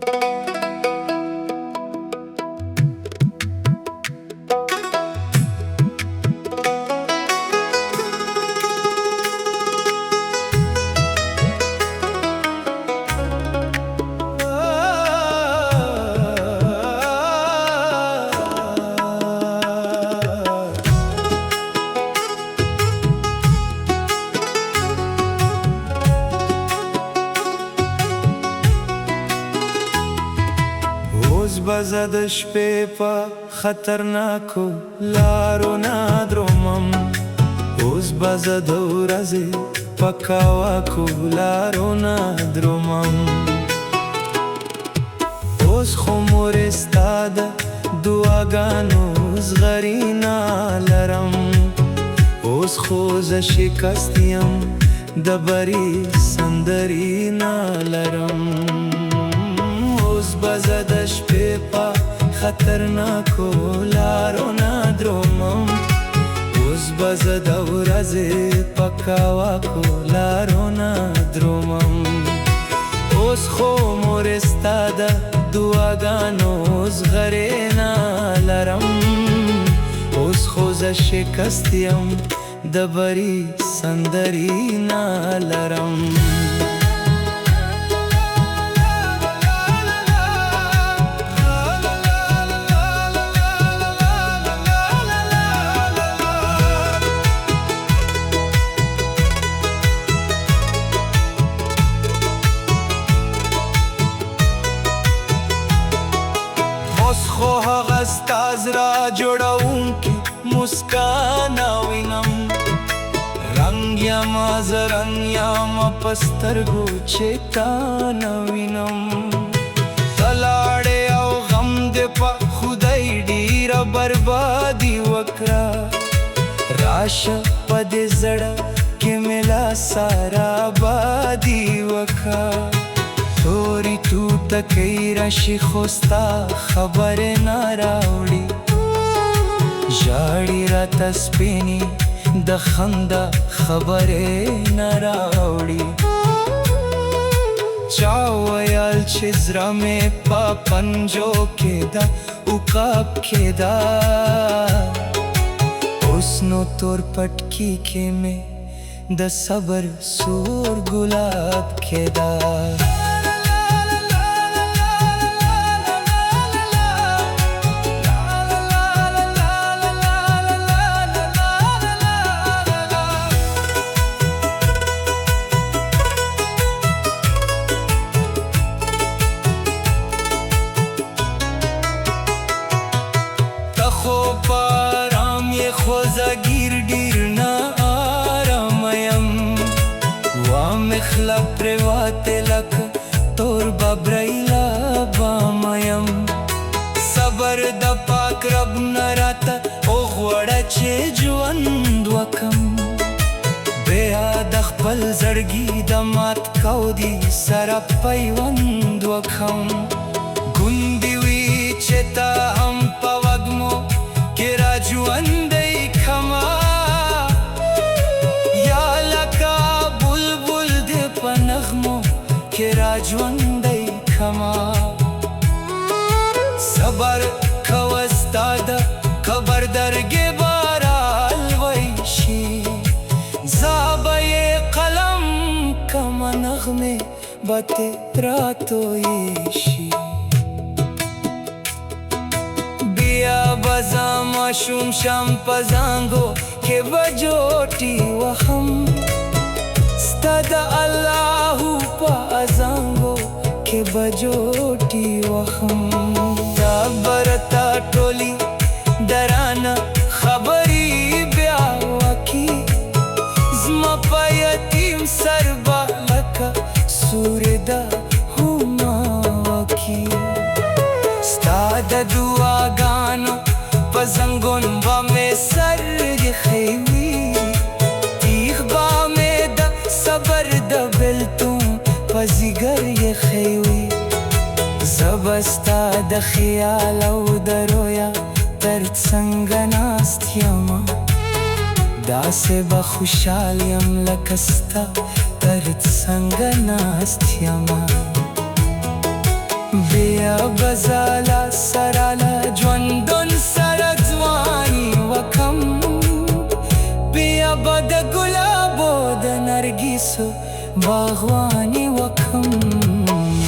اوس بزه د شپې په خطرناکو لارو نه درومم، اوس بزه د ورځې په کاواکو لارو نه درومم. اوس خو مورې ستا د دعاګانو زغري نه لرم، اوس خو زه شکست یم د بري سندري نه لرم. اوس بزه د شپې په خطرناکو لارو نه درومم، اوس بزه د ورځې په کاواکو لارو نه درومم. اوس خو مورې ستا د دعاګانو زغرې نه لرم، اوس خو زه شکست یم د بري سندري نه لرم. اوس خو هغه ستا زړه جوړونکې مسکا نه وینم، رنګ یمه زه رنګ یمه په سترګو چې تا نه وینم. ته لاړې او غم دې په خدای ډېره بربادي وکړه، راشه په دې زړه کې مې لا ساره آبادي وکړه. تورې توتکۍ راشي خو ستا خبرې نه راوړي، ژاړي راته سپینې د خندا خبرې نه راوړي. چا ویل چې زړه مې په پنجو کې ده عقاب کې ده، اوس نو تور پټکي کې مې د صبر سور ګلاب کې ده. خو زګیر ډیر نه آرام یم، وامې خله پرېواتې لکه تور ببرۍ له بامه یم. صبر د پاک رب نه راته وغواړه چې ژوند وکم، بیا د خپل زړګي د مات کودي سره پیوند وکم. ګوندې وي چې ته هم په وږمو کې را ژوندی کما، یا لکه بلبل دې په نغمو کې را ژوندی کما. صبر کوه ستا د قبر درګې به رالوی شي، زه به یې قلم کمه نغمې به ترې راتویې شي. بیا به زه ماشوم شم په زانګو کې به جوټې وهم، ستا د الله په زانګو کې به جوټې وهم. دا به راته ټولې درانه خبرې بیا وکړي، زما په یتیم سر به لکه سورې ده هما وکړي. ستا د دعاګانو په زنګون به مې سر ایښی وي، تیغ به مې د صبر د بېلتون په ځیګر ایښی وي. زه به ستا د خیال او د رویا تر څنګ ناست یمه، داسې به خوشحال یم لکه ستا تر څنګ ناست یمه. بیا بزالا سرالا ژوندون سره ځواني وکم بیا به د ګلابو د نرګسو باغواني وکم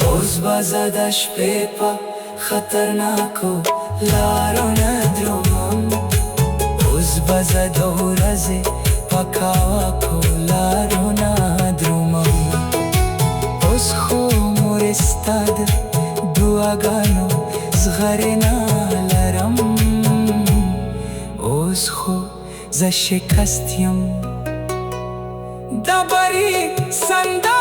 اوس به زه د شپې په خطرناکو لارو نه درومم اوس به زه د ورځې په کاواکو لارو نه درومم اوس خو مور ستا د دعاګانو زغرې نه لرم اوس خو زه شکست یم د بري سندره